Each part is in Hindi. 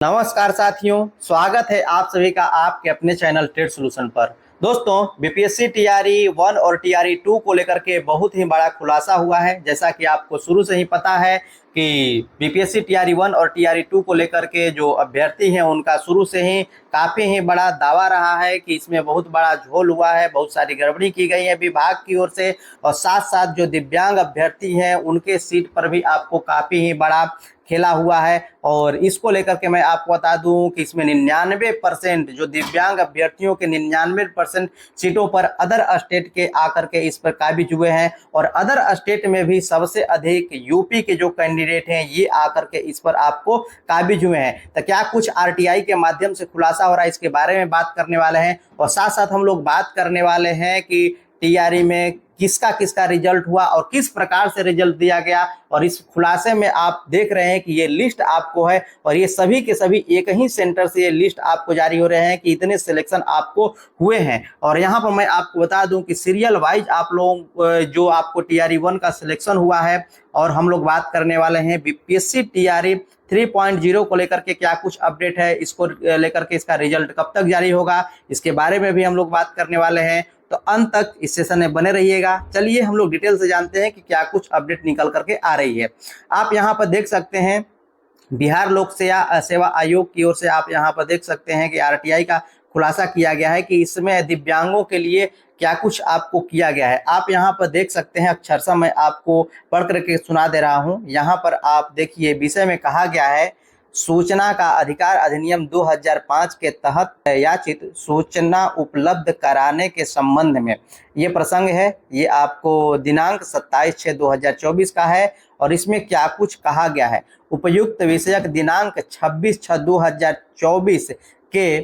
नमस्कार साथियों, स्वागत है आप सभी का आपके अपने चैनल ट्रेड सॉल्यूशन पर। दोस्तों, बीपीएससी टीआरई 1 और टीआरई 2 को लेकर के बहुत ही बड़ा खुलासा हुआ है। जैसा कि आपको शुरू से ही पता है कि बीपीएससी टीआरई 1 और टीआरई 2 को लेकर के जो अभ्यर्थी हैं उनका शुरू से ही काफ़ी ही बड़ा दावा रहा है कि इसमें बहुत बड़ा झोल हुआ है, बहुत सारी गड़बड़ी की गई है विभाग की ओर से, और साथ साथ जो दिव्यांग अभ्यर्थी हैं उनके सीट पर भी आपको काफ़ी ही बड़ा खेला हुआ है। और इसको लेकर के मैं आपको बता दूं कि इसमें 99% जो दिव्यांग अभ्यर्थियों के 99% सीटों पर अदर स्टेट के आकर के इस पर काबिज हुए हैं, और अदर स्टेट में भी सबसे अधिक यूपी के जो कैंडिडेट हैं ये आकर के इस पर आपको काबिज हुए हैं। तो क्या कुछ आरटीआई के माध्यम से खुलासा हो रहा है, इसके बारे में बात करने वाले हैं। और साथ साथ हम लोग बात करने वाले हैं कि टीआरई में किसका किसका रिजल्ट हुआ और किस प्रकार से रिजल्ट दिया गया। और इस खुलासे में आप देख रहे हैं कि ये लिस्ट आपको है, और ये सभी के सभी एक ही सेंटर से ये लिस्ट आपको जारी हो रहे हैं कि इतने सिलेक्शन आपको हुए हैं। और यहाँ पर मैं आपको बता दूं कि सीरियल वाइज आप लोग जो आपको टीआरई 1 का सिलेक्शन हुआ है, और हम लोग बात करने वाले हैं बीपीएससी टीआरई 3.0 को लेकर के क्या कुछ अपडेट है, इसको लेकर के इसका रिजल्ट कब तक जारी होगा, इसके बारे में भी हम लोग बात करने वाले हैं। तो अंत तक इस सेशन में बने रहिएगा। चलिए हम लोग डिटेल से जानते हैं कि क्या कुछ अपडेट निकल करके आ रही है। आप यहाँ पर देख सकते हैं बिहार लोक सेवा आयोग की ओर से आप यहाँ पर देख सकते हैं कि आरटीआई का खुलासा किया गया है कि इसमें दिव्यांगों के लिए क्या कुछ आपको किया गया है। आप यहाँ पर देख सकते हैं, अक्षरशः मैं आपको पढ़ करके सुना दे रहा हूँ। यहाँ पर आप देखिए, विषय में कहा गया है सूचना का अधिकार अधिनियम 2005 के तहत याचित सूचना उपलब्ध कराने के संबंध में ये प्रसंग है। ये आपको दिनांक 27/6/2024 का है, और इसमें क्या कुछ कहा गया है। उपयुक्त विषयक दिनांक 26/6/2024 के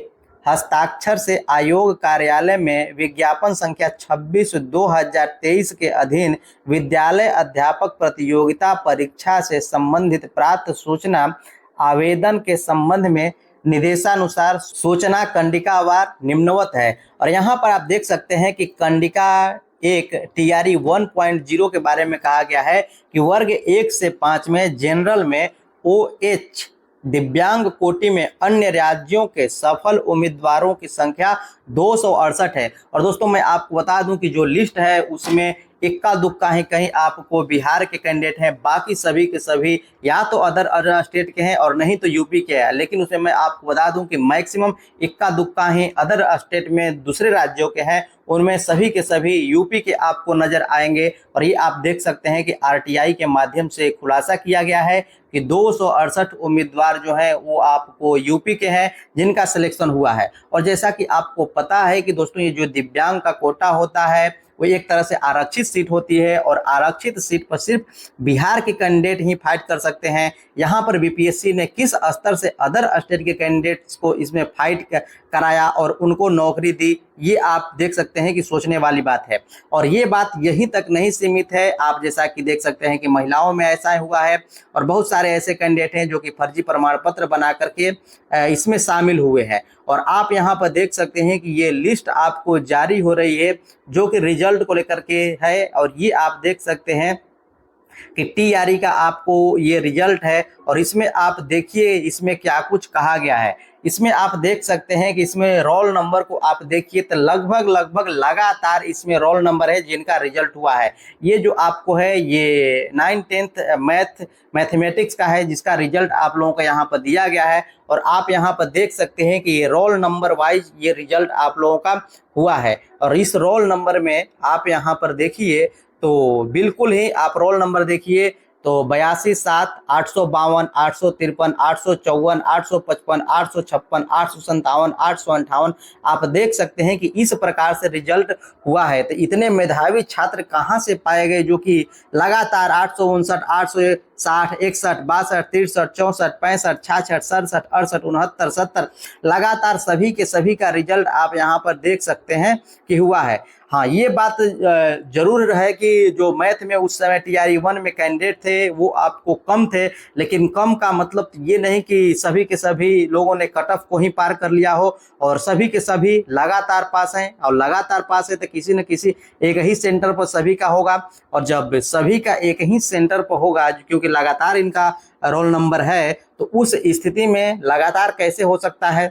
हस्ताक्षर से आयोग कार्यालय में विज्ञापन संख्या 26/2023 के अधीन विद्यालय अध्यापक प्रतियोगिता परीक्षा से संबंधित प्राप्त सूचना आवेदन के संबंध में निर्देशानुसार सूचना कंडिकावार निम्नवत है। और यहाँ पर आप देख सकते हैं कि कंडिका एक टीआरई 1.0 के बारे में कहा गया है कि वर्ग 1 से 5 में जनरल में OH दिव्यांग कोटि में अन्य राज्यों के सफल उम्मीदवारों की संख्या 268 है। और दोस्तों, मैं आपको बता दूं कि जो लिस्ट है उसमें इक्का दुक्का ही कहीं आपको बिहार के कैंडिडेट हैं, बाकी सभी के सभी या तो अदर स्टेट के हैं और नहीं तो यूपी के हैं। लेकिन उसमें मैं आपको बता दूं कि मैक्सिमम इक्का दुक्का ही अदर स्टेट में दूसरे राज्यों के हैं, उनमें सभी के सभी यूपी के आपको नजर आएंगे। और ये आप देख सकते हैं कि आरटीआई के माध्यम से खुलासा किया गया है कि 268 उम्मीदवार जो है वो आपको यूपी के हैं जिनका सिलेक्शन हुआ है। और जैसा कि आपको पता है कि दोस्तों, ये जो दिव्यांग का कोटा होता है वो एक तरह से आरक्षित सीट होती है, और आरक्षित सीट पर सिर्फ बिहार के कैंडिडेट ही फाइट कर सकते हैं। यहाँ पर बीपीएससी ने किस स्तर से अदर स्टेट के कैंडिडेट्स को इसमें फाइट कराया और उनको नौकरी दी, ये आप देख सकते हैं कि सोचने वाली बात है। और ये बात यहीं तक नहीं सीमित है, आप जैसा कि देख सकते हैं कि महिलाओं में ऐसा हुआ है, और बहुत सारे ऐसे कैंडिडेट हैं जो कि फर्जी प्रमाण पत्र बना करके इसमें शामिल हुए हैं। और आप यहाँ पर देख सकते हैं कि ये लिस्ट आपको जारी हो रही है जो कि रिजल्ट को लेकर के है, और ये आप देख सकते हैं कि टीआरई का आपको ये रिजल्ट है। और इसमें आप देखिए इसमें क्या कुछ कहा गया है। इसमें आप देख सकते हैं कि इसमें रोल नंबर को आप देखिए तो लगभग लगातार इसमें रोल नंबर है जिनका रिजल्ट हुआ है। ये जो आपको है ये 9th-10th मैथमेटिक्स का है जिसका रिजल्ट आप लोगों को यहाँ पर दिया गया है। और आप यहाँ पर देख सकते हैं कि ये रोल नंबर वाइज ये रिजल्ट आप लोगों का हुआ है। और इस रोल नंबर में आप यहाँ पर देखिए तो बिल्कुल ही आप रोल नंबर देखिए तो 82, 7, 852, 853, 854, 855, 856, 857, 858 आप देख सकते हैं कि इस प्रकार से रिजल्ट हुआ है। तो इतने मेधावी छात्र कहाँ से पाए गए जो कि लगातार 859, 860, 61, 62, 63, 64, 65, 66, 67, 68, 69, 70 लगातार सभी के सभी का रिजल्ट आप यहाँ पर देख सकते हैं कि हुआ है। हाँ, ये बात जरूर है कि जो मैथ में उस समय टीआरई 1 में कैंडिडेट थे वो आपको कम थे, लेकिन कम का मतलब ये नहीं कि सभी के सभी लोगों ने कट ऑफ को ही पार कर लिया हो, और सभी के सभी लगातार पास हैं। और लगातार पास है तो किसी न किसी एक ही सेंटर पर सभी का होगा, और जब सभी का एक ही सेंटर पर होगा, क्योंकि क्योंकि लगातार इनका रोल नंबर है, तो उस स्थिति में लगातार कैसे हो सकता है,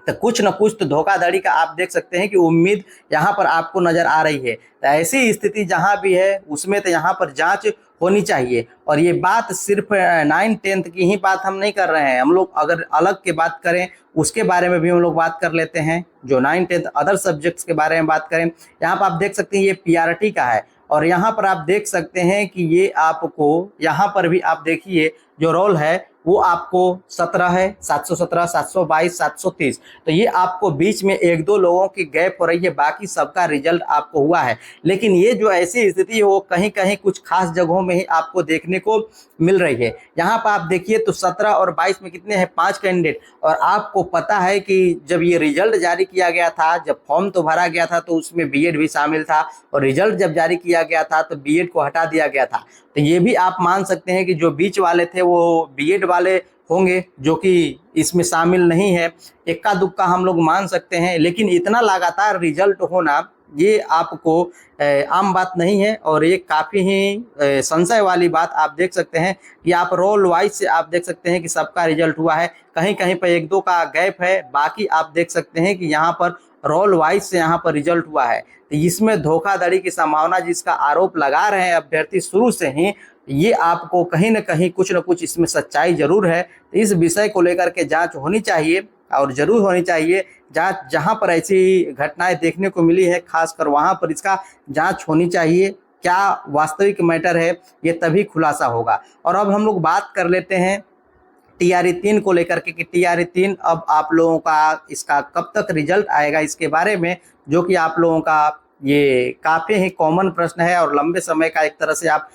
तो कुछ न कुछ तो धोखाधड़ी का आप देख सकते हैं कि उम्मीद यहाँ पर आपको नजर आ रही है। तो ऐसी स्थिति जहाँ भी है उसमें तो यहाँ पर जांच होनी चाहिए। और ये बात सिर्फ 9th-10th की ही बात हम नहीं कर रहे हैं, हम लोग अगर अलग के बात करें उसके बारे में भी हम लोग बात कर लेते हैं। जो 9th-10th अदर सब्जेक्ट्स के बारे में बात करें, यहाँ पर आप देख सकते हैं ये PRT का है, और यहाँ पर आप देख सकते हैं कि ये आपको यहाँ पर भी आप देखिए जो रोल है वो आपको 17 है, 717, 722, 730। तो ये आपको बीच में 1-2 लोगों की गैप हो रही है, बाकी सबका रिजल्ट आपको हुआ है। लेकिन ये जो ऐसी स्थिति है वो कहीं कहीं कुछ खास जगहों में ही आपको देखने को मिल रही है। यहाँ पर आप देखिए तो 17 और 22 में कितने हैं, 5 कैंडिडेट। और आपको पता है कि जब ये रिजल्ट जारी किया गया था, जब फॉर्म तो भरा गया था तो उसमें बीएड भी शामिल था, और रिजल्ट जब जारी किया गया था तो बीएड को हटा दिया गया था। तो ये भी आप मान सकते हैं कि जो बीच वाले थे वो बीएड वाले होंगे, जो कि इसमें शामिल नहीं है। इक्का दुक्का हम लोग मान सकते हैं, लेकिन इतना लगातार रिजल्ट होना ये आपको आम बात नहीं है, और ये काफ़ी ही संशय वाली बात आप देख सकते हैं कि आप रोल वाइज से आप देख सकते हैं कि सबका रिजल्ट हुआ है। कहीं कहीं पर 1-2 का गैप है, बाकी आप देख सकते हैं कि यहाँ पर रोल वाइज से यहाँ पर रिजल्ट हुआ है। तो इसमें धोखाधड़ी की संभावना जिसका आरोप लगा रहे हैं अभ्यर्थी शुरू से ही, ये आपको कहीं न कहीं कुछ न कुछ इसमें सच्चाई जरूर है। तो इस विषय को लेकर के जांच होनी चाहिए, और जरूर होनी चाहिए जांच। जहां पर ऐसी घटनाएं देखने को मिली है खासकर वहां पर इसका जांच होनी चाहिए। क्या वास्तविक मैटर है ये तभी खुलासा होगा। और अब हम लोग बात कर लेते हैं TRE 3 को लेकर के कि TRE 3 अब आप लोगों का इसका कब तक रिजल्ट आएगा, इसके बारे में, जो कि आप लोगों का ये काफ़ी ही कॉमन प्रश्न है और लंबे समय का एक तरह से आप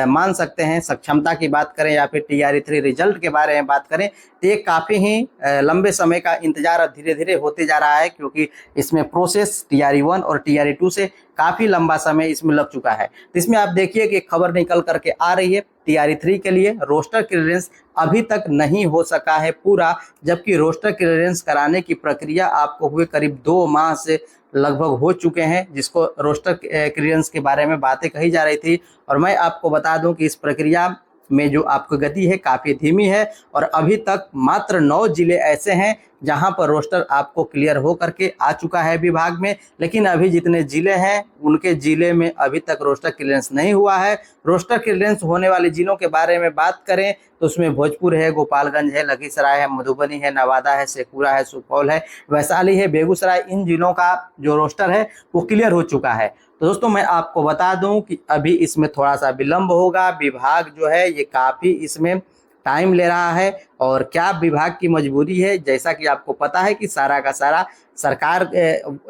मान सकते हैं। सक्षमता की बात करें या फिर TRE 3 रिजल्ट के बारे में बात करें तो ये काफ़ी ही लंबे समय का इंतजार अब धीरे धीरे होते जा रहा है, क्योंकि इसमें प्रोसेस TRE 1 और TRE 2 से काफ़ी लंबा समय इसमें लग चुका है। तो इसमें आप देखिए कि खबर निकल करके आ रही है TRE 3 के लिए रोस्टर क्लियरेंस अभी तक नहीं हो सका है पूरा, जबकि रोस्टर क्लियरेंस कराने की प्रक्रिया आपको हुए करीब 2 माह से लगभग हो चुके हैं, जिसको रोस्टर क्लियरेंस के बारे में बातें कही जा रही थी। और मैं आपको बता दूं कि इस प्रक्रिया में जो आपको गति है काफ़ी धीमी है, और अभी तक मात्र 9 जिले ऐसे हैं जहां पर रोस्टर आपको क्लियर हो करके आ चुका है विभाग में। लेकिन अभी जितने जिले हैं उनके जिले में अभी तक रोस्टर क्लियरेंस नहीं हुआ है। रोस्टर क्लियरेंस होने वाले जिलों के बारे में बात करें तो उसमें भोजपुर है, गोपालगंज है, लखीसराय है, मधुबनी है, नवादा है, शेखपुरा है, सुपौल है, वैशाली है, बेगूसराय, इन जिलों का जो रोस्टर है वो क्लियर हो चुका है। तो दोस्तों मैं आपको बता दूं कि अभी इसमें थोड़ा सा विलंब होगा। विभाग जो है ये काफ़ी इसमें टाइम ले रहा है, और क्या विभाग की मजबूरी है, जैसा कि आपको पता है कि सारा का सारा सरकार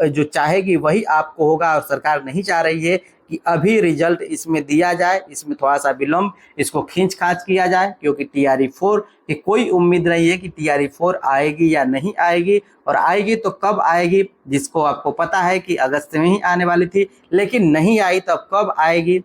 जो चाहेगी वही आपको होगा, और सरकार नहीं चाह रही है कि अभी रिजल्ट इसमें दिया जाए। इसमें थोड़ा सा विलंब, इसको खींच खांच किया जाए, क्योंकि TRE 4 की कोई उम्मीद नहीं है कि TRE 4 आएगी या नहीं आएगी, और आएगी तो कब आएगी, जिसको आपको पता है कि अगस्त में ही आने वाली थी, लेकिन नहीं आई तो अब कब आएगी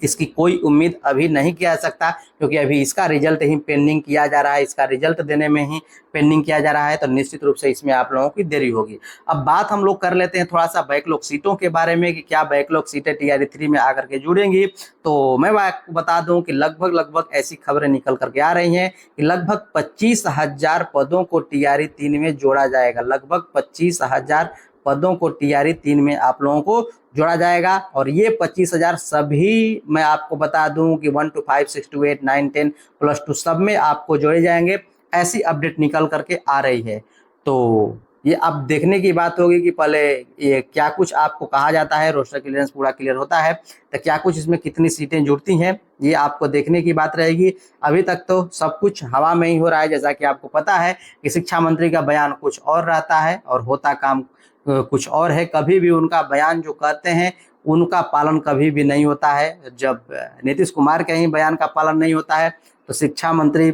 इसकी कोई उम्मीद अभी नहीं किया जा सकता, क्योंकि अभी इसका रिजल्ट ही पेंडिंग किया जा रहा है, इसका रिजल्ट देने में ही पेंडिंग किया जा रहा है। तो निश्चित रूप से इसमें आप लोगों की देरी होगी। अब बात हम लोग कर लेते हैं थोड़ा सा बैकलॉग सीटों के बारे में कि क्या बैकलॉग सीटें TRE 3 में आकर के जुड़ेंगी। तो मैं आपको बता दूं कि लगभग ऐसी खबरें निकल करके आ रही हैं कि लगभग 25,000 पदों को TRE 3 में जोड़ा जाएगा। लगभग 25,000 पदों को TRE 3 में आप लोगों को जोड़ा जाएगा, और ये 25,000 सभी मैं आपको बता दूं कि 1 to 5, 6 to 8, 9, 10 +2 सब में आपको जोड़े जाएंगे। ऐसी अपडेट निकल करके आ रही है। तो ये अब देखने की बात होगी कि पहले ये क्या कुछ आपको कहा जाता है, रोस्टर क्लियरेंस पूरा क्लियर होता है तो क्या कुछ इसमें कितनी सीटें जुड़ती हैं, ये आपको देखने की बात रहेगी। अभी तक तो सब कुछ हवा में ही हो रहा है। जैसा कि आपको पता है कि शिक्षा मंत्री का बयान कुछ और रहता है और होता काम कुछ और है। कभी भी उनका बयान जो कहते हैं उनका पालन कभी भी नहीं होता है। जब नीतीश कुमार के ही बयान का पालन नहीं होता है तो शिक्षा मंत्री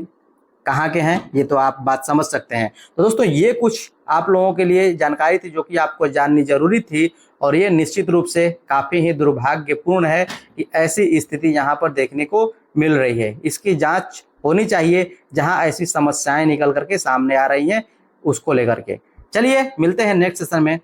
कहाँ के हैं, ये तो आप बात समझ सकते हैं। तो दोस्तों ये कुछ आप लोगों के लिए जानकारी थी जो कि आपको जाननी जरूरी थी, और ये निश्चित रूप से काफ़ी ही दुर्भाग्यपूर्ण है कि ऐसी स्थिति यहाँ पर देखने को मिल रही है। इसकी जांच होनी चाहिए, जहाँ ऐसी समस्याएं निकल करके सामने आ रही हैं उसको लेकर के। चलिए मिलते हैं नेक्स्ट सेशन में।